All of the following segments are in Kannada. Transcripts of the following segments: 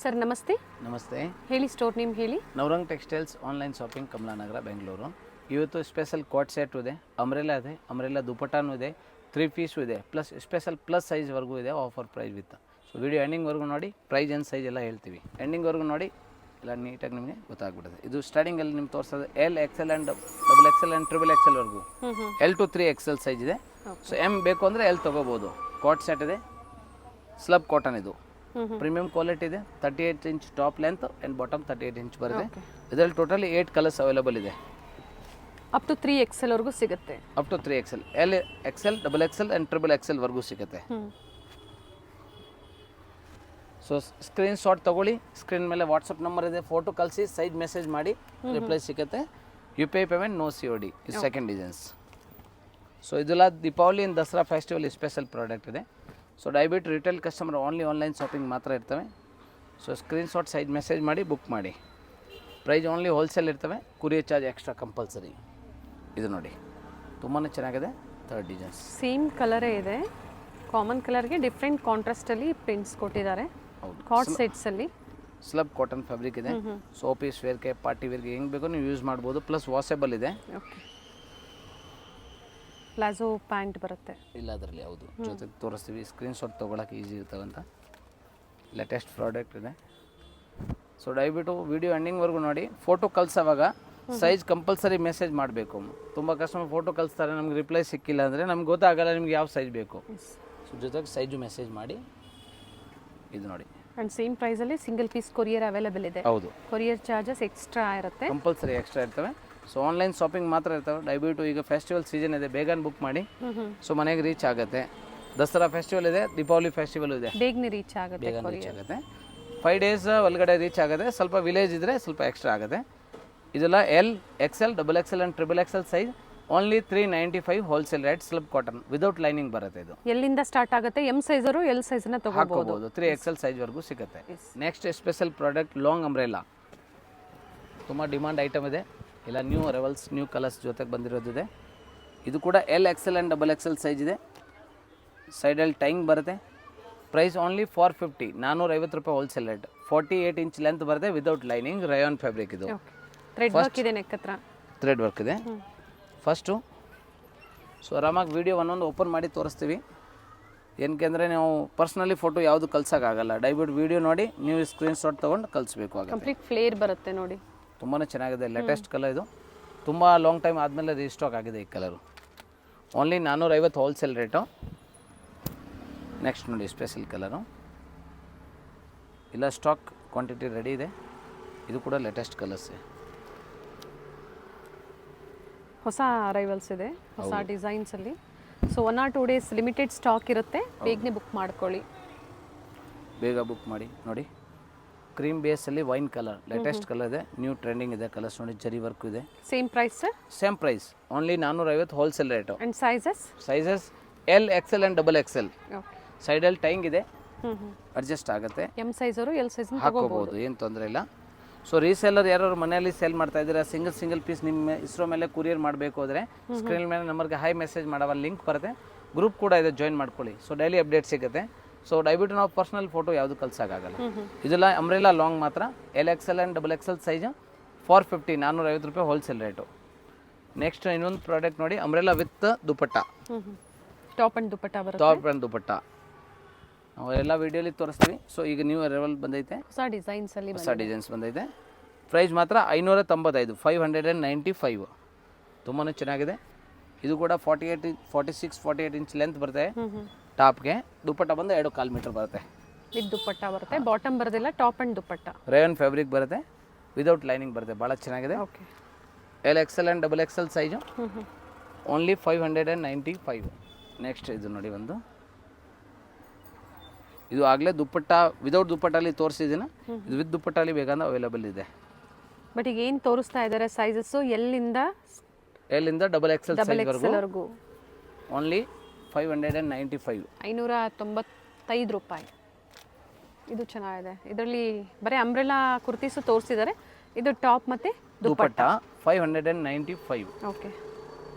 ಸರ್ ನಮಸ್ತೆ. ನಮಸ್ತೆ. ಹೇಳಿ, ಸ್ಟೋರ್ ನೇಮ್ ಹೇಳಿ. Navrang textiles online shopping, Kamalanagar, Bengaluru. ಇವತ್ತು ಸ್ಪೆಷಲ್ ಕೋಟ್ ಸೆಟ್ ಇದೆ, ಅಮ್ರೆಲಾ ಇದೆ, ಅಮ್ರೆಲಾ ದುಪಟ್ಟಾನು ಇದೆ, 3 ಪೀಸು ಇದೆ, ಪ್ಲಸ್ ಸ್ಪೆಷಲ್ ಪ್ಲಸ್ ಸೈಜ್ವರೆಗೂ ಇದೆ, offer price with. So video ಎಂಡಿಂಗ್ವರೆಗೂ ನೋಡಿ, ಪ್ರೈಸ್ ಆ್ಯಂಡ್ ಸೈಜ್ ಎಲ್ಲ ಹೇಳ್ತೀವಿ. ಎಂಡಿಂಗ್ವರೆಗೂ ನೋಡಿ, ಎಲ್ಲ ನೀಟಾಗಿ ನಿಮಗೆ ಗೊತ್ತಾಗ್ಬಿಡುತ್ತೆ. ಇದು ಸ್ಟಾರ್ಟಿಂಗಲ್ಲಿ ನಿಮ್ಗೆ ತೋರಿಸೋದು L XL and double XL and triple ಎಕ್ಸೆಲ್ವರೆಗೂ, L to 3 XL ಸೈಜ್ ಇದೆ. ಸೊ ಎಮ್ ಬೇಕು ಅಂದರೆ ಎಲ್ ತೊಗೋಬೋದು. ಕೋಟ್ ಸೆಟ್ ಇದೆ, ಸ್ಲಬ್ ಕಾಟನ್ ಇದು, ಪ್ರೀಮಿಯಂ ಕ್ವಾಲಿಟಿ ಇದೆ. 38 inch top length and bottom 38 inch ಬರುತ್ತೆ. ಇದರಲ್ಲಿ ಟೋಟಲಿ 8 ಕಲರ್ಸ್ ಅವೈಲೇಬಲ್ ಇದೆ. ಅಪ್ ಟು 3 XL ವರೆಗೂ ಸಿಗುತ್ತೆ. Up to 3 XL, L XL, double XL and triple XL ವರೆಗೂ ಸಿಗುತ್ತೆ. ಸೊ ಸ್ಕ್ರೀನ್ ಶಾಟ್ ತೊಗೊಳ್ಳಿ, ಸ್ಕ್ರೀನ್ ಮೇಲೆ ವಾಟ್ಸಪ್ ನಂಬರ್ ಇದೆ, ಫೋಟೋ ಕಳಿಸಿ, ಸೈಜ್ ಮೆಸೇಜ್ ಮಾಡಿ, ರಿಪ್ಲೈ ಸಿಗುತ್ತೆ. UPI payment, no COD. ಇದು ಸೆಕೆಂಡ್ ಡಿಸೈನ್ಸ್. ಸೊ ಇದೆಲ್ಲ Deepavali and Dasara festival special product ಇದೆ. ಸೊ ದಯವಿಟ್ಟು retail customer only online shopping ಮಾತ್ರ ಇರ್ತವೆ. So screen shot, size message ಮಾಡಿ ಬುಕ್ ಮಾಡಿ. ಪ್ರೈಸ್ ಓನ್ಲಿ ಹೋಲ್ಸೇಲ್ ಇರ್ತವೆ, ಕುರಿಯರ್ ಚಾರ್ಜ್ ಎಕ್ಸ್ಟ್ರಾ ಕಂಪಲ್ಸರಿ. ಇದು ನೋಡಿ, ತುಂಬಾ ಚೆನ್ನಾಗಿದೆ. ಥರ್ಡ್ ಡಿಸೈನ್ಸ್ ಸೇಮ್ ಕಲರೇ ಇದೆ, ಕಾಮನ್ ಕಲರ್ಗೆ ಡಿಫ್ರೆಂಟ್ ಕಾಂಟ್ರಾಸ್ಟಲ್ಲಿ ಪ್ರಿಂಟ್ಸ್ ಕೊಟ್ಟಿದ್ದಾರೆ. ಕಾರ್ಡ್ ಸೆಟ್ಸಲ್ಲಿ ಸ್ಲಬ್ ಕಾಟನ್ ಫ್ಯಾಬ್ರಿಕ್ ಇದೆ. ಸೊ ಆಫೀಸ್ ವೇರ್ಗೆ, ಪಾರ್ಟಿ ವೇರ್ಗೆ ಹೆಂಗೆ ಬೇಕೋ ನೀವು ಯೂಸ್ ಮಾಡ್ಬೋದು. ಪ್ಲಸ್ ವಾಷೇಬಲ್ ಇದೆ. ಓಕೆ, ಪ್ಲಾಜೋ ಪ್ಯಾಂಟ್ ಬರುತ್ತೆ. ಇಲ್ಲ ಅದರಲ್ಲಿ ಯಾವುದು ಜೊತೆಗೆ ತೋರಿಸ್ತೀವಿ, ಸ್ಕ್ರೀನ್ ಶಾಟ್ ತೊಗೊಳಕ್ಕೆ ಈಸಿ ಇರ್ತವೆ ಅಂತ. ಲೇಟೆಸ್ಟ್ ಪ್ರಾಡಕ್ಟ್ ಇದೆ. ಸೊ ದಯವಿಟ್ಟು ವಿಡಿಯೋ ಎಂಡಿಂಗ್ವರೆಗೂ ನೋಡಿ. ಫೋಟೋ ಕಳ್ಸೋವಾಗ ಸೈಜ್ ಕಂಪಲ್ಸರಿ ಮೆಸೇಜ್ ಮಾಡಬೇಕು. ತುಂಬ ಕಸ್ಟಮರ್ ಫೋಟೋ ಕಳಿಸ್ತಾರೆ, ನಮ್ಗೆ ರಿಪ್ಲೈ ಸಿಕ್ಕಿಲ್ಲ ಅಂದರೆ ನಮ್ಗೆ ಗೊತ್ತಾಗಲ್ಲ ನಿಮ್ಗೆ ಯಾವ ಸೈಜ್ ಬೇಕು. ಸೊ ಜೊತೆಗೆ ಸೈಜು ಮೆಸೇಜ್ ಮಾಡಿ. ಇದು ನೋಡಿ, ಆ್ಯಂಡ್ ಸೇಮ್ ಪ್ರೈಸಲ್ಲಿ ಸಿಂಗಲ್ ಪೀಸ್ ಕೊರಿಯರ್ ಅವೈಲೇಬಲ್ ಇದೆ. ಹೌದು, ಕೊರಿಯರ್ ಚಾರ್ಜಸ್ ಎಕ್ಸ್ಟ್ರಾ ಇರುತ್ತೆ, ಕಂಪಲ್ಸರಿ ಎಕ್ಸ್ಟ್ರಾ ಇರ್ತವೆ. ಸೊ ಆನ್ಲೈನ್ ಶಾಪಿಂಗ್ ಮಾತ್ರ ಇರ್ತವೆ. ದಯವಿಟ್ಟು ಈಗ ಫೆಸ್ಟಿವಲ್ ಸೀಸನ್ ಇದೆ, ಬೇಗನೆ ಬುಕ್ ಮಾಡಿ. ಸೊ ಮನೆಗೆ ರೀಚ್ ಆಗುತ್ತೆ. ದಸರಾ ಫೆಸ್ಟಿವಲ್ ಇದೆ, ದೀಪಾವಳಿ ಫೆಸ್ಟಿವಲ್ ಇದೆ, ಬೇಗನೆ ರೀಚ್ ಆಗುತ್ತೆ. ಬೇಗನೆ ರೀಚ್ ಆಗುತ್ತೆ. 5 ಡೇಸ್ ಒಳಗಡೆ ರೀಚ್ ಆಗುತ್ತೆ. ಸ್ವಲ್ಪ ವಿಲೇಜ್ ಇದ್ದರೆ ಸ್ವಲ್ಪ ಎಕ್ಸ್ಟ್ರಾ ಆಗುತ್ತೆ. ಇದೆಲ್ಲ L XL, double XL and triple XL size. Only 395 wholesale rate. Slub cotton without lining ಬರುತ್ತೆ. ಇದು ಎಲ್ಲಿಂದ ಸ್ಟಾರ್ಟ್ ಆಗುತ್ತೆ? ಎಮ್ ಸೈಜರು ಎಲ್ ಸೈಜ್ನ ತಗೋಬಹುದು. 3 XL ಸೈಜ್ವರೆಗೂ ಸಿಗುತ್ತೆ. Next special product long umbrella, ತುಂಬ ಡಿಮಾಂಡ್ ಐಟಮ್ ಇದೆ. ಇಲ್ಲ ನ್ಯೂ ಅರೈವಲ್ಸ್, ನ್ಯೂ ಕಲರ್ಸ್ ಜೊತೆಗೆ ಬಂದಿರೋದಿದೆ. ಇದು ಕೂಡ L XL and double XL size ಇದೆ. ಸೈಡಲ್ಲಿ ಟೈಂಗ್ ಬರುತ್ತೆ. ಪ್ರೈಸ್ ಓನ್ಲಿ 450, 450 ರೂಪಾಯಿ ಹೋಲ್ಸೇಲ್ ರೇಟ್. 48 ಇಂಚ್ ಲೆಂತ್ ಬರುತ್ತೆ, ವಿದೌಟ್ ಲೈನಿಂಗ್, ರಯಾನ್ ಫ್ಯಾಬ್ರಿಕ್. ಇದು ಥ್ರೆಡ್ ವರ್ಕ್ ಇದೆ, ನೆಕ್ ಹತ್ರ ಥ್ರೆಡ್ ವರ್ಕ್ ಇದೆ. ಫಸ್ಟು ಸೊ ಆರಾಮಾಗಿ ವೀಡಿಯೋ ಒಂದೊಂದು ಓಪನ್ ಮಾಡಿ ತೋರಿಸ್ತೀವಿ. ಏನಕ್ಕೆ ನೀವು ಪರ್ಸ್ನಲಿ ಫೋಟೋ ಯಾವುದು ಕಳ್ಸೋಕ್ಕಾಗಲ್ಲ. ದಯವಿಟ್ಟು ವೀಡಿಯೋ ನೋಡಿ, ನೀವು ಸ್ಕ್ರೀನ್ ಶಾಟ್ ತೊಗೊಂಡು ಕಳಿಸ್ಬೇಕು. ಆಗ ಕಂಪ್ಲೀಟ್ ಫ್ಲೇರ್ ಬರುತ್ತೆ ನೋಡಿ, ತುಂಬಾ ಚೆನ್ನಾಗಿದೆ. ಲೇಟೆಸ್ಟ್ ಕಲರ್ ಇದು, ತುಂಬ ಲಾಂಗ್ ಟೈಮ್ ಆದಮೇಲೆ ರೀಸ್ಟಾಕ್ ಆಗಿದೆ ಈ colour. Only 450 wholesale rate. Next ನೋಡಿ, ಸ್ಪೆಷಲ್ ಕಲರು ಇಲ್ಲ, ಸ್ಟಾಕ್ ಕ್ವಾಂಟಿಟಿ ರೆಡಿ ಇದೆ. ಇದು ಕೂಡ ಲೇಟೆಸ್ಟ್ ಕಲರ್ಸೇ, ಹೊಸ ಅರೈವಲ್ಸ್ ಇದೆ, ಹೊಸ ಡಿಸೈನ್ಸಲ್ಲಿ. So 1 or 2 days limited stock ಇರುತ್ತೆ, ಬೇಗನೆ ಬುಕ್ ಮಾಡ್ಕೊಳ್ಳಿ. ಬೇಗ ಬುಕ್ ಮಾಡಿ. ನೋಡಿ, ಕ್ರೀಮ್ ಬೇಸಲ್ಲಿ ವೈನ್ ಕಲರ್, ಲೇಟೆಸ್ಟ್ ಕಲರ್ ಇದೆ, ನ್ಯೂ ಟ್ರೆಂಡಿಂಗ್ ಇದೆ ಕಲರ್ಸ್. ನೋಡಿ, ಜರಿ ವರ್ಕ್ ಇದೆ. Same price sir? Same price, only 450 wholesale rate. And sizes L XL and double Excel. Okay, ಸೈಡಲ್ಲಿ ಟೈಂಗ್ ಇದೆ, ಅಡ್ಜಸ್ಟ್ ಆಗುತ್ತೆ. ಎಮ್ ಸೈಜರು ಎಲ್ ಸೈಜ್ ಹಾಕೋಬಹುದು, ಏನು ತೊಂದರೆ ಇಲ್ಲ. ಸೊ ರೀಸೇಲರ್ ಯಾರು ಮನೆಯಲ್ಲಿ ಸೇಲ್ ಮಾಡ್ತಾ ಇದ್ದೀರಾ, ಸಿಂಗಲ್ ಪೀಸ್ ನಿಮ್ಮ ಇಸ್ರೋ ಮೇಲೆ ಕುರಿಯರ್ ಮಾಡಬೇಕು ಅಂದರೆ ಸ್ಕ್ರೀನ್ ಮೇಲೆ ನಂಬರ್ಗೆ ಹೈ ಮೆಸೇಜ್ ಮಾಡೋ ಲಿಂಕ್ ಬರುತ್ತೆ. ಗ್ರೂಪ್ ಕೂಡ ಇದೆ, ಜಾಯಿನ್ ಮಾಡ್ಕೊಳ್ಳಿ. ಸೊ ಡೈಲಿ ಅಪ್ಡೇಟ್ ಸಿಗುತ್ತೆ. ಸೊ ದಯವಿಟ್ಟು ನಾವು ಪರ್ಸನಲ್ ಫೋಟೋ ಯಾವುದು ಕಳ್ಸೋಕ್ಕಾಗಲ್ಲ. ಇದೆಲ್ಲ ಅಂಬ್ರೆಲಾ ಲಾಂಗ್ ಮಾತ್ರ. L XL and double XL size 450, 450 ರೂಪಾಯಿ ಹೋಲ್ಸೇಲ್ ರೇಟು. ನೆಕ್ಸ್ಟ್ ಇನ್ನೊಂದು ಪ್ರಾಡಕ್ಟ್ ನೋಡಿ, umbrella with dupatta, top and dupatta ಬರುತ್ತೆ. ಟಾಪ್ ಆ್ಯಂಡ್ ದುಪಟ್ಟ ನಾವು ಎಲ್ಲ ವೀಡಿಯೋಲಿ ತೋರಿಸ್ತೀವಿ. ಸೊ ಈಗ ನ್ಯೂ ಅರೈವಲ್ ಬಂದೈತೆ, ಹೊಸ ಡಿಸೈನ್ಸ್ ಬಂದೈತೆ. ಪ್ರೈಸ್ ಮಾತ್ರ 595, 595. ತುಂಬಾ ಚೆನ್ನಾಗಿದೆ. ಇದು ಕೂಡ 46-48 ಇಂಚ್ ಲೆಂತ್ ಬರುತ್ತೆ. ಟಾಪ್ಗೆ ದುಪಟ್ಟ ಬಂದು 2.25 ಮೀಟರ್ ಬರುತ್ತೆ. ವಿತ್ ದುಪಟ್ಟ ಬರುತ್ತೆ. ಬಾಟಮ್ ಬರೋದಿಲ್ಲ, top and dupatta rayon fabric ಬರುತ್ತೆ, ವಿದೌಟ್ ಲೈನಿಂಗ್ ಬರುತ್ತೆ. ಭಾಳ ಚೆನ್ನಾಗಿದೆ. Okay, L XL and double Excel size, only 595. Next ಇದು ನೋಡಿ, ಒಂದು ಇದು ಆಗಲೇ ದುಪ್ಪಟ್ಟ ವಿದೌಟ್ ದುಪ್ಪಟ್ಟಲ್ಲಿ ತೋರಿಸಿದ್ದೀನಿ. ಇದು ವಿತ್ ದುಪ್ಪಟ್ಟಲ್ಲಿ ಬೇಕಂದ್ರೆ ಅವೈಲೇಬಲ್ ಇದೆ. ಬಟ್ ಈಗ ಏನು ತೋರಿಸ್ತಾ ಇದ್ದಾರೆ ಸೈಜಸ್ಸು ಎಲ್ಲಿಂದ ಡಬಲ್ ಎಕ್ಸೆಲ್ ಸೈಜ್ವರೆಗೂ ಓನ್ಲಿ 595, 595 ರೂಪಾಯಿ. ಇದು ಚೆನ್ನಾಗಿದೆ. ಇದರಲ್ಲಿ ಬರೀ ಅಂಬ್ರೆಲಾ ಕುರ್ತೀಸು ತೋರಿಸಿದ್ದಾರೆ. ಇದು ಟಾಪ್ ಮತ್ತು ದುಪಟ್ಟ 595. ಓಕೆ,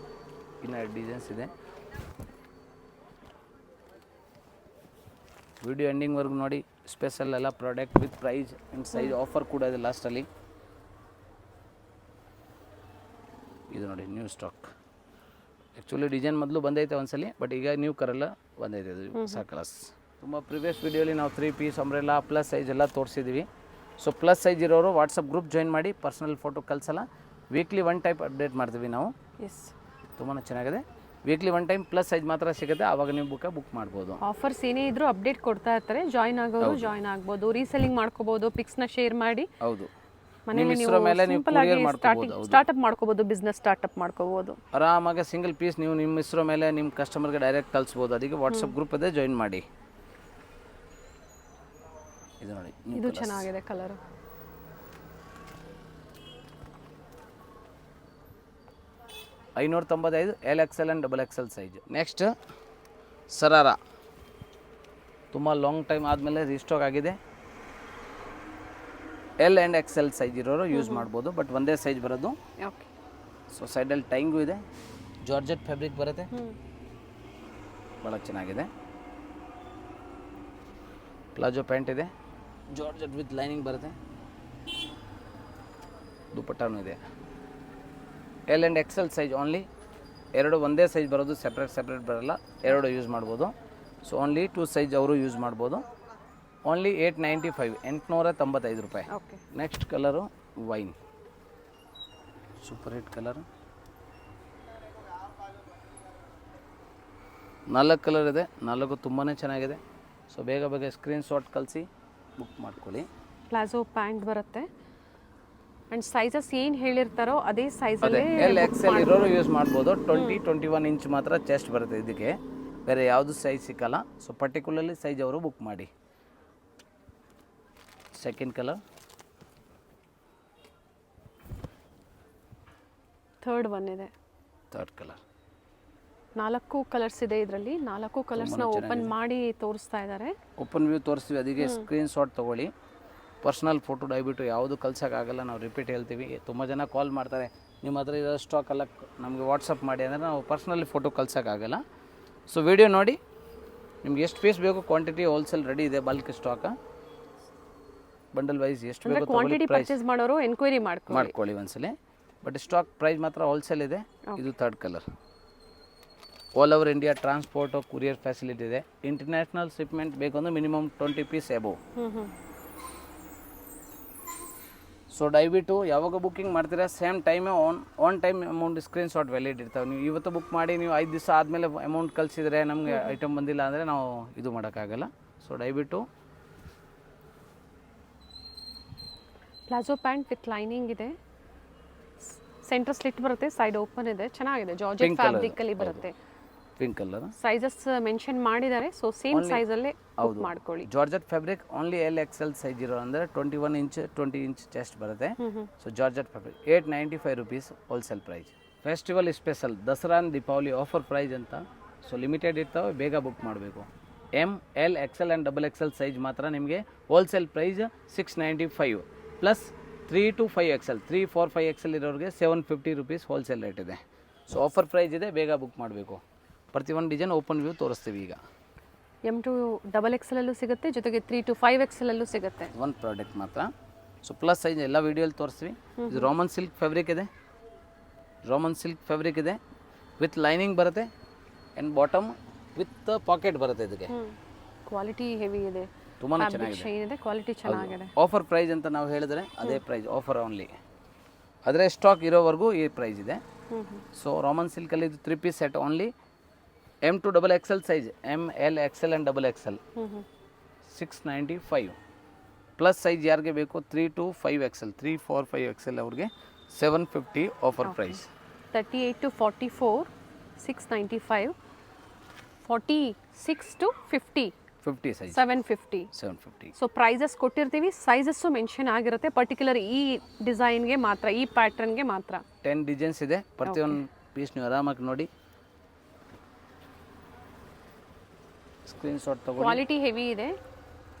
ಇನ್ನು ಡಿಸೈನ್ಸ್ ಇದೆ. ವಿಡಿಯೋ ಎಂಡಿಂಗ್ವರೆಗೂ ನೋಡಿ, ಸ್ಪೆಷಲ್ ಎಲ್ಲ product with price and size offer ಕೂಡ ಇದೆ ಲಾಸ್ಟಲ್ಲಿ. ಇದು ನೋಡಿ ನ್ಯೂ ಸ್ಟಾಕ್. ಆ್ಯಕ್ಚುಲಿ ಡಿಸೈನ್ ಮೊದಲು ಬಂದೈತೆ ಒಂದ್ಸಲಿ, ಬಟ್ ಈಗ ನ್ಯೂ ಕರೆಲ್ಲ ಬಂದೈತೆ ಇದು ಹೊಸ ಕಲರ್ಸ್. ತುಂಬ ಪ್ರಿವಿಯಸ್ ವಿಡಿಯೋಲಿ ನಾವು 3 ಪೀಸ್ ಅಂಬ್ರೆಲಾ ಪ್ಲಸ್ ಸೈಜ್ ಎಲ್ಲ ತೋರಿಸಿದ್ದೀವಿ. ಸೊ ಪ್ಲಸ್ ಸೈಜ್ ಇರೋರು ವಾಟ್ಸಪ್ ಗ್ರೂಪ್ ಜಾಯಿನ್ ಮಾಡಿ, ಪರ್ಸನಲ್ ಫೋಟೋ ಕಳಿಸಲ್ಲ. ವೀಕ್ಲಿ 1 ಟೈಪ್ ಅಪ್ಡೇಟ್ ಮಾಡ್ತೀವಿ ನಾವು. ಎಸ್, ತುಂಬಾ ಚೆನ್ನಾಗಿದೆ. ವೀಕ್ಲಿ 1 ಟೈಮ್ ಪ್ಲಸ್ ಸೈಜ್ ಮಾತ್ರ ಸಿಗುತ್ತೆ, ಆವಾಗ ನೀವು ಬುಕ್ ಮಾಡ್ಬೋದು. ಆಫರ್ಸ್ ಏನೇ ಇದ್ರೂ ಅಪ್ಡೇಟ್ ಕೊಡ್ತಾ ಇರ್ತಾರೆ. ಜಾಯಿನ್ ಆಗೋರು ಜಾಯಿನ್ ಆಗ್ಬೋದು, ರೀಸೆಲ್ಲಿಂಗ್ ಮಾಡ್ಕೋಬಹುದು, ಪಿಕ್ಸ್ನ ಶೇರ್ ಮಾಡಿ ಹೌದು, ಮನೇಲಿ ಹೆಸರು ಮೇಲೆ ನೀವು courier ಮಾಡ್ಕೋಬಹುದು. ಸ್ಟಾರ್ಟ್ಅಪ್ ಮಾಡ್ಕೋಬಹುದು, ಬಿಸ್ನೆಸ್ ಸ್ಟಾರ್ಟ್ಅಪ್ ಮಾಡ್ಕೋಬಹುದು ಆರಾಮಾಗಿ. ಸಿಂಗಲ್ ಪೀಸ್ ನೀವು ನಿಮ್ಮ ಹೆಸರು ಮೇಲೆ ನಿಮ್ಮ ಕಸ್ಟಮರ್ಗೆ ಡೈರೆಕ್ಟ್ ಕಳಿಸ್ಬೋದು. ಅದಕ್ಕೆ ವಾಟ್ಸಪ್ ಗ್ರೂಪ್ ಅದೇ ಜಾಯಿನ್ ಮಾಡಿ. ಇದು ನೋಡಿ, ಇದು ಚೆನ್ನಾಗಿದೆ colour. $595 LXL and XXL size. Next sharara, ತುಂಬ ಲಾಂಗ್ ಟೈಮ್ ಆದಮೇಲೆ ರೀಸ್ಟಾಕ್ ಆಗಿದೆ. L ಆ್ಯಂಡ್ XL ಸೈಜ್ ಇರೋರು ಯೂಸ್ ಮಾಡ್ಬೋದು, ಬಟ್ ಒಂದೇ ಸೈಜ್ ಬರೋದು. ಓಕೆ. ಸೊ ಸೈಡಲ್ಲಿ ಟೈಂಗು ಇದೆ, ಜಾರ್ಜೆಟ್ ಫ್ಯಾಬ್ರಿಕ್ ಬರುತ್ತೆ, ಭಾಳ ಚೆನ್ನಾಗಿದೆ. ಪ್ಲಾಜೋ ಪ್ಯಾಂಟ್ ಇದೆ, ಜಾರ್ಜೆಟ್ ವಿತ್ ಲೈನಿಂಗ್ ಬರುತ್ತೆ, ದುಪಟ್ಟಾನು ಇದೆ. L and XL size only. ಎರಡು ಒಂದೇ ಸೈಜ್ ಬರೋದು, ಸೆಪ್ರೇಟ್ ಬರೋಲ್ಲ, ಎರಡು ಯೂಸ್ ಮಾಡ್ಬೋದು. ಸೊ ಓನ್ಲಿ 2 ಸೈಜ್ ಅವರು ಯೂಸ್ ಮಾಡ್ಬೋದು. Only $895 okay. Next colour wine, super hit colour. 4 colour ಇದೆ, 4 ತುಂಬಾ ಚೆನ್ನಾಗಿದೆ. ಸೊ ಬೇಗ ಸ್ಕ್ರೀನ್ ಶಾಟ್ ಕಳಿಸಿ ಬುಕ್ ಮಾಡ್ಕೊಳ್ಳಿ. ಪ್ಲಾಜೋ ಪ್ಯಾಂಟ್ ಬರುತ್ತೆ ಅಂಡ್ ಸೈಜಸ್ ಏನು ಹೇಳಿರ್ತಾರೋ ಅದೇ ಸೈಜಲ್ಲೇ L XL ಇರೋರು ಯೂಸ್ ಮಾಡ್ಬೋದು. 20-21 ಇಂಚ್ ಮಾತ್ರ ಚೆಸ್ಟ್ ಬರುತ್ತೆ ಇದಕ್ಕೆ, ಬೇರೆ ಯಾವುದು ಸೈಜ್ ಸಿಕ್ಕಲ್ಲ. ಸೊ ಪರ್ಟಿಕ್ಯುಲರ್ಲಿ ಸೈಜ್ ಅವರು ಬುಕ್ ಮಾಡಿ. ಸೆಕೆಂಡ್ ಕಲರ್, ಥರ್ಡ್ ಒನ್ ಇದೆ. Third colour. 4 ಕಲರ್ಸ್ ಇದೆ ಇದರಲ್ಲಿ. 4 ಕಲರ್ಸ್ನ ಓಪನ್ ಮಾಡಿ ತೋರಿಸ್ತಾ ಇದ್ದಾರೆ. ಓಪನ್ ವ್ಯೂ ತೋರಿಸ್ತೀವಿ, ಅದಕ್ಕೆ ಸ್ಕ್ರೀನ್ ಶಾಟ್ ತೊಗೊಳ್ಳಿ. ಪರ್ಸ್ನಲ್ ಫೋಟೋ ದಯವಿಟ್ಟು ಯಾವುದು ಕಳ್ಸೋಕ್ಕಾಗಲ್ಲ, ನಾವು ರಿಪೀಟ್ ಹೇಳ್ತೀವಿ. ತುಂಬ ಜನ ಕಾಲ್ ಮಾಡ್ತಾರೆ, ನಿಮ್ಮ ಹತ್ರ ಇರೋ ಸ್ಟಾಕ್ ಎಲ್ಲ ನಮಗೆ ವಾಟ್ಸಪ್ ಮಾಡಿ ಅಂದರೆ ನಾವು ಪರ್ಸ್ನಲಿ ಫೋಟೋ ಕಳ್ಸೋಕ್ಕಾಗಲ್ಲ. ಸೊ ವಿಡಿಯೋ ನೋಡಿ, ನಿಮ್ಗೆ ಎಷ್ಟು ಪೀಸ್ ಬೇಕು ಕ್ವಾಂಟಿಟಿ ಹೋಲ್ಸೇಲ್ ರೆಡಿ ಇದೆ, ಬಲ್ಕ್ ಸ್ಟಾಕ್ ಬಂಡಲ್ ವೈಸ್ ಎಷ್ಟು ಬೇಕು ಕ್ವಾಂಟಿಟಿ ಪರ್ಚೇಸ್ ಮಾಡೋರು ಎನ್ಕ್ವೈರಿ ಮಾಡ್ಕೊಳ್ಳಿ ಒಂದ್ಸಲಿ. ಬಟ್ ಸ್ಟಾಕ್ ಪ್ರೈಸ್ ಮಾತ್ರ ಹೋಲ್ಸೇಲ್ ಇದೆ. ಇದು third colour. All over India transport courier facility ಇದೆ. ಇಂಟರ್ನ್ಯಾಷನಲ್ ಶಿಪ್ಮೆಂಟ್ ಬೇಕು ಅಂದರೆ ಮಿನಿಮಮ್ 20 ಪೀಸ್ ಎಬೋವ್. ಸೊ ದಯವಿಟ್ಟು ಯಾವಾಗ ಬುಕ್ಕಿಂಗ್ ಮಾಡ್ತೀರಾ ಸೇಮ್ ಟೈಮೇ on time amount screen shot valid ಇರ್ತಾವೆ. ನೀವು ಇವತ್ತು ಬುಕ್ ಮಾಡಿ ನೀವು 5 ದಿವಸ ಆದಮೇಲೆ ಅಮೌಂಟ್ ಕಳಿಸಿದರೆ ನಮಗೆ ಐಟಮ್ ಬಂದಿಲ್ಲ ಅಂದರೆ ನಾವು ಇದು ಮಾಡೋಕ್ಕಾಗಲ್ಲ. ಸೊ ದಯವಿಟ್ಟು. ಪ್ಲಾಜೋ ಪ್ಯಾಂಟ್ ವಿತ್ ಲೈನಿಂಗ್ ಇದೆ, ಸೆಂಟರ್ ಸ್ಲಿಟ್ ಬರುತ್ತೆ, ಸೈಡ್ ಓಪನ್ ಇದೆ, ಚೆನ್ನಾಗಿದೆ. ಜಾರ್ಜೆಟ್ ಫ್ಯಾಬ್ರಿಕ್ ಅಲ್ಲಿ ಬರುತ್ತೆ. Pink colour. ಸೈಜಸ್ ಮೆನ್ಷನ್ ಮಾಡಿದ್ದಾರೆ, ಸೊ ಸೇಮ್ ಸೈಜ್ ಅಲ್ಲೇ ಬುಕ್ ಮಾಡ್ಕೊಳ್ಳಿ. Georgette fabric only L XL size ಇರೋ ಅಂದರೆ 21 ಇಂಚ್ 20 ಇಂಚ್ ಚೆಸ್ಟ್ ಬರುತ್ತೆ. So georgette fabric $895 wholesale price. Festival special Dasara Deepavali offer price ಅಂತ. ಸೊ ಲಿಮಿಟೆಡ್ ಇರ್ತಾವೆ, ಬೇಗ ಬುಕ್ ಮಾಡಬೇಕು. M L XL and XXL size ಮಾತ್ರ ನಿಮಗೆ wholesale price $695 plus 3 to 5 XL 3, 4, 5 XL ಇರೋರಿಗೆ $750 ಹೋಲ್ಸೇಲ್ ರೇಟ್ ಇದೆ. ಸೊ ಆಫರ್ ಪ್ರೈಸ್ ಇದೆ, ಬೇಗ ಬುಕ್ ಮಾಡಬೇಕು. ಪ್ರತಿಯೊಂದು ಡಿಸೈನ್ ಓಪನ್ ವ್ಯೂ ತೋರಿಸ್ತೀವಿ ಈಗ. M to XXL ಅಲ್ಲೂ ಸಿಗುತ್ತೆ, ಜೊತೆಗೆ 3 to 5 XL ಅಲ್ಲೂ ಸಿಗುತ್ತೆ. ಒಂದು ಪ್ರಾಡಕ್ಟ್ ಮಾತ್ರ. ಸೊ ಪ್ಲಸ್ ಸೈಜ್ ಎಲ್ಲ ವಿಡಿಯೋಲಿ ತೋರಿಸ್ತೀವಿ. ಇದು ರೋಮನ್ ಸಿಲ್ಕ್ ಫ್ಯಾಬ್ರಿಕ್ ಇದೆ, ವಿತ್ ಲೈನಿಂಗ್ ಬರುತ್ತೆ ಆ್ಯಂಡ್ ಬಾಟಮ್ ವಿತ್ ಪಾಕೆಟ್ ಬರುತ್ತೆ. ಇದಕ್ಕೆ ಕ್ವಾಲಿಟಿ ಹೆವಿ ಇದೆ, ತುಂಬಾ ಚೆನ್ನಾಗಿದೆ, ಕ್ವಾಲಿಟಿ ಚೆನ್ನಾಗಿದೆ. ಆಫರ್ ಪ್ರೈಸ್ ಅಂತ ನಾವು ಹೇಳಿದ್ರೆ ಅದೇ ಪ್ರೈಸ್, ಆಫರ್ ಓನ್ಲಿ. ಆದರೆ ಸ್ಟಾಕ್ ಇರೋವರೆಗೂ ಈ ಪ್ರೈಸ್ ಇದೆ. ಸೊ ರೋಮನ್ ಸಿಲ್ಕಲ್ಲಿ ಇದು 3 piece set only. M to XXL size, M L XL and XXL $695 plus size ಯಾರಿಗೆ ಬೇಕು 3 to 5 XL 3, 4, 5 XL ಅವ್ರಿಗೆ $750 offer price. 38 to 44 $695, 46 to 50 size $750. So prices ಕೊಟ್ಟಿರ್ತೀವಿ, ಸೈಜಸ್ಸು ಮೆನ್ಷನ್ ಆಗಿರುತ್ತೆ. ಪರ್ಟಿಕ್ಯುಲರ್ ಈ ಡಿಸೈನ್ಗೆ ಮಾತ್ರ, ಈ ಪ್ಯಾಟರ್ನ್ಗೆ ಮಾತ್ರ 10 ಡಿಸೈನ್ಸ್ ಇದೆ. ಪ್ರತಿಯೊಂದು ಪೀಸ್ ನೀವು ಆರಾಮಾಗಿ ನೋಡಿ, ಸ್ಕ್ರೀನ್ ಶಾಟ್ ತಗೊಳ್ಳಿ. ಕ್ವಾಲಿಟಿ ಹೆವಿ ಇದೆ.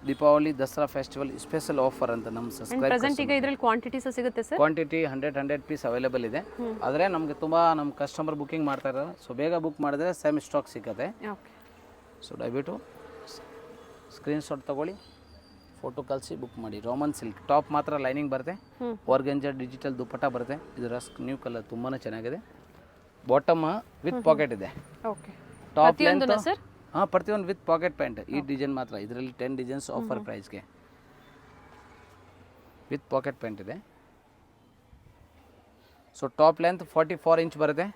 Deepavali Dasara festival special offer ಅಂತ ನಮ್ಮ ಪ್ರೆಸೆಂಟ್ ಈಗ ಇದರಲ್ಲಿ ಕ್ವಾಂಟಿಟೀಸ್ ಸಿಗುತ್ತೆ ಸರ್. ಕ್ವಾಂಟಿಟಿ 100 ಪೀಸ್ ಅವೈಲೇಬಲ್ ಇದೆ. ಆದರೆ ನಮಗೆ ತುಂಬ ನಮ್ಮ ಕಸ್ಟಮರ್ ಬುಕ್ಕಿಂಗ್ ಮಾಡ್ತಾ ಇದ್ದಾರೆ. ಸೊ ಬೇಗ ಬುಕ್ ಮಾಡಿದ್ರೆ ಸೇಮ್ ಸ್ಟಾಕ್ ಸಿಗುತ್ತೆ. ಸೊ ದಯವಿಟ್ಟು ಸ್ಕ್ರೀನ್ ಶಾಟ್ ತಗೊಳ್ಳಿ. ಫೋಟೋ ಕಳಿಸಿ ಬುಕ್ ಮಾಡಿ. ರೋಮನ್ ಸಿಲ್ಕ್ ಟಾಪ್ ಮಾತ್ರ ಲೈನಿಂಗ್ ಬರುತ್ತೆ, ಆರ್ಗಂಜಾ ಡಿಜಿಟಲ್ ದುಪ್ಪಟ್ಟ ಬರುತ್ತೆ. ಇದು ರಸ್ಕ್ ನ್ಯೂ ಕಲರ್ ತುಂಬಾ ಚೆನ್ನಾಗಿದೆ. ಬಾಟಮ್ ವಿತ್ ಪಾಕೆಟ್ ಇದೆ. Okay, top length sir? ಹಾಂ, ಪ್ರತಿಯೊಂದು ವಿತ್ ಪಾಕೆಟ್ ಪ್ಯಾಂಟ್. ಈ ಡಿಸೈನ್ ಮಾತ್ರ, ಇದರಲ್ಲಿ 10 ಡಿಸೈನ್ಸ್ ಆಫರ್ ಪ್ರೈಸ್ಗೆ ವಿತ್ ಪಾಕೆಟ್ ಪ್ಯಾಂಟ್ ಇದೆ. ಸೊ ಟಾಪ್ ಲೆಂತ್ 44 ಇಂಚ್ ಬರುತ್ತೆ,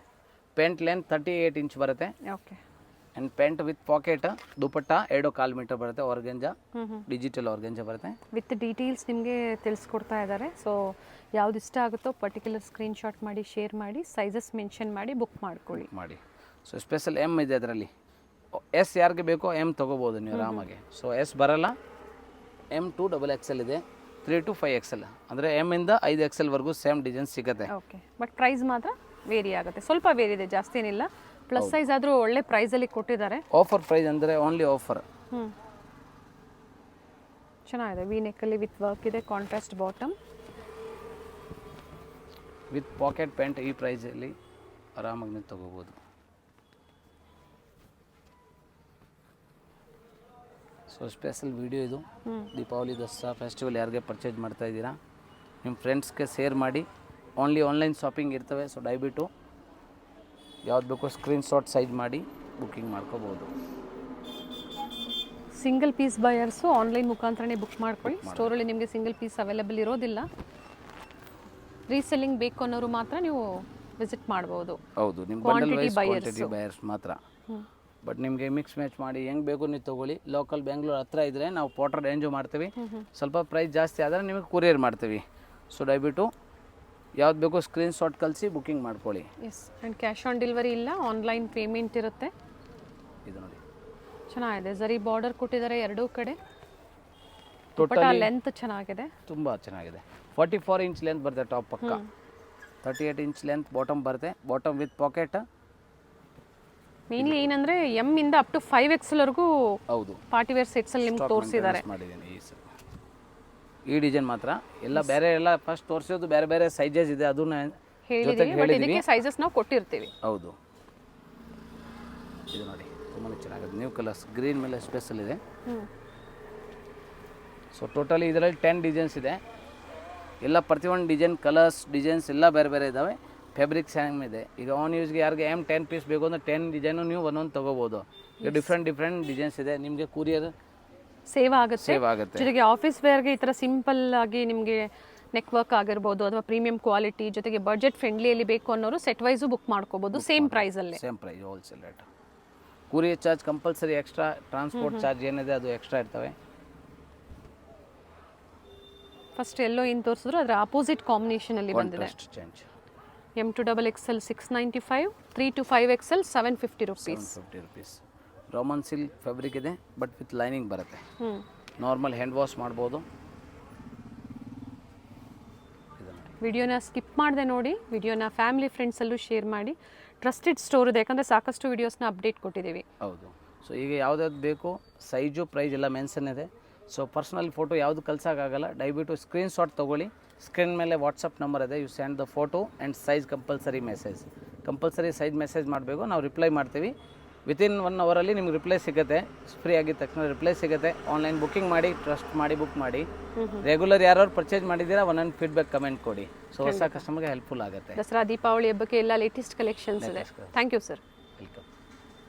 ಪ್ಯಾಂಟ್ ಲೆಂತ್ 38 ಇಂಚ್ ಬರುತ್ತೆ. Okay, and pant with pocket, dupatta 2.25 metre ಬರುತ್ತೆ. ಆರ್ಗಂಜಾ ಡಿಜಿಟಲ್ ಆರ್ಗಂಜಾ ಬರುತ್ತೆ. ವಿತ್ ಡೀಟೇಲ್ಸ್ ನಿಮಗೆ ತಿಳಿಸ್ಕೊಡ್ತಾ ಇದ್ದಾರೆ. ಸೊ ಯಾವ್ದು ಇಷ್ಟ ಆಗುತ್ತೋ ಪರ್ಟಿಕ್ಯುಲರ್ ಸ್ಕ್ರೀನ್ಶಾಟ್ ಮಾಡಿ, ಶೇರ್ ಮಾಡಿ, ಸೈಜಸ್ ಮೆನ್ಷನ್ ಮಾಡಿ ಬುಕ್ ಮಾಡ್ಕೊಳ್ಳಿ. ಸೊ ಸ್ಪೆಷಲ್ ಎಮ್ ಇದೆ ಅದರಲ್ಲಿ. ಎಸ್ ಯಾರಿಗೆ ಬೇಕೋ ಎಮ್ ತೊಗೋಬೋದು ನೀವು ಆರಾಮಾಗಿ. ಸೊ ಎಸ್ ಬರಲ್ಲ, M2 XXL ಇದೆ, 3 to 5 XL, ಅಂದರೆ ಎಮ್ ಇಂದ 5 XL ವರೆಗೂ ಸೇಮ್ ಡಿಸೈನ್ ಸಿಗುತ್ತೆ. ಓಕೆ, ಬಟ್ ಪ್ರೈಸ್ ಮಾತ್ರ ವೇರಿ ಆಗುತ್ತೆ, ಸ್ವಲ್ಪ ವೇರಿ ಇದೆ, ಜಾಸ್ತಿ ಏನಿಲ್ಲ. ಪ್ಲಸ್ ಸೈಜ್ ಆದರೂ ಒಳ್ಳೆ ಪ್ರೈಸಲ್ಲಿ ಕೊಟ್ಟಿದ್ದಾರೆ. ಆಫರ್ ಪ್ರೈಸ್ ಅಂದರೆ ಓನ್ಲಿ ಆಫರ್. ಚೆನ್ನಾಗಿದೆ. ವಿ ನೆಕ್ಕಲ್ಲಿ ವಿತ್ ವರ್ಕ್ ಇದೆ, contrast bottom with pocket pant. ಈ ಪ್ರೈಸಲ್ಲಿ ಆರಾಮಾಗಿ ನೀವು ತೊಗೋಬೋದು. ಸೊ ಸ್ಪೆಷಲ್ ವಿಡಿಯೋ ಇದು. ದೀಪಾವಳಿ, ದಸರಾ ಫೆಸ್ಟಿವಲ್ ಯಾರಿಗೆ ಪರ್ಚೇಸ್ ಮಾಡ್ತಾ ಇದ್ದೀರಾ ನಿಮ್ಮ ಫ್ರೆಂಡ್ಸ್ಗೆ ಶೇರ್ ಮಾಡಿ. ಓನ್ಲಿ ಆನ್ಲೈನ್ ಶಾಪಿಂಗ್ ಇರ್ತವೆ. ಸೊ ದಯವಿಟ್ಟು ಯಾವ್ದು ಬೇಕೋ ಸ್ಕ್ರೀನ್ಶಾಟ್ ಸೈಜ್ ಮಾಡಿ ಬುಕ್ಕಿಂಗ್ ಮಾಡ್ಕೋಬೋದು. ಸಿಂಗಲ್ ಪೀಸ್ ಬಯರ್ಸು ಆನ್ಲೈನ್ ಮುಖಾಂತರನೇ ಬುಕ್ ಮಾಡ್ಕೊಳ್ಳಿ. ಸ್ಟೋರಲ್ಲಿ ನಿಮಗೆ ಸಿಂಗಲ್ ಪೀಸ್ ಅವೈಲೇಬಲ್ ಇರೋದಿಲ್ಲ. ರೀಸೆಲ್ಲಿಂಗ್ ಬೇಕು ಅನ್ನೋರು ಮಾತ್ರ ನೀವು ವಿಸಿಟ್ ಮಾಡ್ಬೋದು. ಹೌದು, ನಿಮ್ಮ ಬಂಡಲ್ ವೈಸ್ ಕ್ವಾಂಟಿಟಿ ಬಯರ್ಸ್ ಮಾತ್ರ. ಬಟ್ ನಿಮಗೆ ಮಿಕ್ಸ್ ಮ್ಯಾಚ್ ಮಾಡಿ ಹೆಂಗೆ ಬೇಕು ನೀವು ತೊಗೊಳ್ಳಿ. ಲೋಕಲ್ ಬೆಂಗಳೂರು ಹತ್ರ ಇದ್ದರೆ ನಾವು ಪೋರ್ಟರ್ ರೇಂಜು ಮಾಡ್ತೀವಿ. ಸ್ವಲ್ಪ ಪ್ರೈಸ್ ಜಾಸ್ತಿ ಆದರೆ ನಿಮಗೆ ಕೊರಿಯರ್ ಮಾಡ್ತೀವಿ. ಸೊ ದಯವಿಟ್ಟು ಯಾವ್ದು ಬೇಕೋ ಸ್ಕ್ರೀನ್ಶಾಟ್ ಕಳಿಸಿ ಬುಕ್ಕಿಂಗ್ ಮಾಡ್ಕೊಳ್ಳಿ. Yes, and cash on delivery ಇಲ್ಲ, ಆನ್ಲೈನ್ ಪೇಮೆಂಟ್ ಇರುತ್ತೆ. ಇದು ನೋಡಿ ಚೆನ್ನಾಗಿದೆ. ಜರಿ ಬಾರ್ಡರ್ ಕೊಟ್ಟಿದ್ದಾರೆ ಎರಡೂ ಕಡೆ. ಟೋಟಲ್ ಲೆಂತ್ ಚೆನ್ನಾಗಿದೆ, ತುಂಬ ಚೆನ್ನಾಗಿದೆ. 44 ಇಂಚ್ ಲೆಂತ್ ಬರುತ್ತೆ ಟಾಪ್ ಪಕ್ಕ, 38 ಇಂಚ್ ಲೆಂತ್ ಬಾಟಮ್ ಬರುತ್ತೆ. Bottom with packet. ಮೇನ್ಲಿ ಏನಂದ್ರೆ ಎಮ್ ಇಂದ ಅಪ್ ಟು 5 XL ವರೆಗೂ ಹೌದು ಪಾರ್ಟಿ ವೇರ್ ಸೆಟ್ಸ್ ಅಲ್ಲಿ ನಿಮ್ಗೆ ತೋರಿಸಿದ್ದಾರೆ. ಮಾಡಿದ್ದೀನಿ ಈ ಡಿಸೈನ್ ಮಾತ್ರ. ಎಲ್ಲ ಬೇರೆ ಎಲ್ಲ ಫಸ್ಟ್ ತೋರಿಸೋದು ಬೇರೆ ಬೇರೆ ಸೈಜಸ್ ಇದೆ, ಅದನ್ನ ಹೇಳಿದೀವಿ. ಬಟ್ ಇದಕ್ಕೆ ಸೈಜಸ್ ನಾವು ಕೊಟ್ಟಿರ್ತೀವಿ. ಹೌದು, ಇದು ನೋಡಿ ತುಂಬಾ ಚೆನ್ನಾಗಿದೆ. ನ್ಯೂ ಕಲರ್ಸ್ ಗ್ರೀನ್ ಮೇಲೆ ಸ್ಪೆಷಲ್ ಇದೆ. ಸೊ ಟೋಟಲಿ ಇದರಲ್ಲಿ 10 ಡಿಸೈನ್ಸ್ ಇದೆ. ಎಲ್ಲ ಪ್ರತಿಯೊಂದು ಡಿಸೈನ್ ಕಲರ್ಸ್ ಡಿಸೈನ್ಸ್ ಎಲ್ಲ ಬೇರೆ ಬೇರೆ ಇದ್ದಾವೆ. ಫ್ಯಾಬ್ರಿಕ್ ಸೇಮ್ ಇದೆ. ಈಗ ಆನ್ ಯೂಸ್ಗೆ ಯಾರಿಗೆ M10 ಪೀಸ್ ಬೇಕು ಅಂದರೆ 10 ಡಿಸೈನು ನೀವು ಒಂದೊಂದು ತೊಗೋಬೋದು. ಈಗ ಡಿಫ್ರೆಂಟ್ ಡಿಸೈನ್ಸ್ ಇದೆ. ನಿಮಗೆ ಕೊರಿಯರ್ ಸೇವ್ ಆಗುತ್ತೆ. ಜೊತೆಗೆ ಆಫೀಸ್ ವೇರ್ಗೆ ಈ ಥರ ಸಿಂಪಲ್ ಆಗಿ ನಿಮಗೆ ನೆಕ್ ವರ್ಕ್ ಆಗಿರ್ಬೋದು ಅಥವಾ ಪ್ರೀಮಿಯಂ ಕ್ವಾಲಿಟಿ ಜೊತೆಗೆ ಬಜೆಟ್ ಫ್ರೆಂಡ್ಲಿಯಲ್ಲಿ ಬೇಕು ಅನ್ನೋರು ಸೆಟ್ ವೈಸು ಬುಕ್ ಮಾಡ್ಕೋಬೋದು. ಸೇಮ್ ಪ್ರೈಸಲ್ಲೇ, same price wholesale rate. Courier charge compulsory extra, transport charge ಏನಿದೆ ಅದು ಎಕ್ಸ್ಟ್ರಾ ಇರ್ತವೆ. ಫಸ್ಟ್ ಎಲ್ಲೋ ಏನು ತೋರಿಸಿದ್ರು ಅದರ ಅಪೋಸಿಟ್ ಕಾಂಬಿನೇಷನಲ್ಲಿ ಬಂದಿದೆ. Change M2 XXL 695, 3 to 5 XL 750 rupees. Roman silk fabric ಇದೆ, ಬಟ್ ವಿತ್ ಲೈನಿಂಗ್ ಬರುತ್ತೆ. ನಾರ್ಮಲ್ ಹ್ಯಾಂಡ್ ವಾಶ್ ಮಾಡ್ಬೋದು. ವಿಡಿಯೋನ ಸ್ಕಿಪ್ ಮಾಡದೆ ನೋಡಿ, ವಿಡಿಯೋನ ಫ್ಯಾಮಿಲಿ ಫ್ರೆಂಡ್ಸಲ್ಲೂ ಶೇರ್ ಮಾಡಿ. ಟ್ರಸ್ಟೆಡ್ ಸ್ಟೋರ್ ಇದೆ, ಯಾಕಂದರೆ ಸಾಕಷ್ಟು ವಿಡಿಯೋಸ್ನ ಅಪ್ಡೇಟ್ ಕೊಟ್ಟಿದ್ದೀವಿ. ಹೌದು. ಸೊ ಈಗ ಯಾವ್ದಾದ್ರು ಬೇಕು ಸೈಜು ಪ್ರೈಸ್ ಎಲ್ಲ ಮೆನ್ಷನ್ ಇದೆ. ಸೊ ಪರ್ಸ್ನಲ್ ಫೋಟೋ ಯಾವುದು ಕಳ್ಸೋಕ್ಕಾಗಲ್ಲ. ದಯವಿಟ್ಟು ಸ್ಕ್ರೀನ್ಶಾಟ್ ತೊಗೊಳ್ಳಿ. ಸ್ಕ್ರೀನ್ ಮೇಲೆ ವಾಟ್ಸಪ್ ನಂಬರ್ ಇದೆ. You send the photo and size compulsory size message ಮಾಡಬೇಕು. ನಾವು ರಿಪ್ಲೈ ಮಾಡ್ತೀವಿ. ವಿತಿನ್ 1 ಅವರಲ್ಲಿ ನಿಮ್ಗೆ ರಿಪ್ಲೈ ಸಿಗುತ್ತೆ. ಫ್ರೀ ಆಗಿದ ತಕ್ಷಣ ರಿಪ್ಲೈ ಸಿಗುತ್ತೆ. ಆನ್ಲೈನ್ ಬುಕ್ಕಿಂಗ್ ಮಾಡಿ, ಟ್ರಸ್ಟ್ ಮಾಡಿ ಬುಕ್ ಮಾಡಿ. ರೆಗ್ಯುಲರ್ ಯಾರು ಪರ್ಚೇಸ್ ಮಾಡಿದ್ದೀರಾ ಒಂದೊಂದು ಫೀಡ್ಬ್ಯಾಕ್ ಕಮೆಂಟ್ ಕೊಡಿ. ಸೊ ಹೊಸ ಕಸ್ಟಮರ್ಗೆ ಹೆಲ್ಪ್ಫುಲ್ ಆಗುತ್ತೆ. ದಸರಾ ದೀಪಾವಳಿ ಹಬ್ಬಕ್ಕೆ ಎಲ್ಲ ಲೇಟೆಸ್ಟ್ ಕಲೆಕ್ಷನ್ಸ್ ಇದೆ. Thank you sir.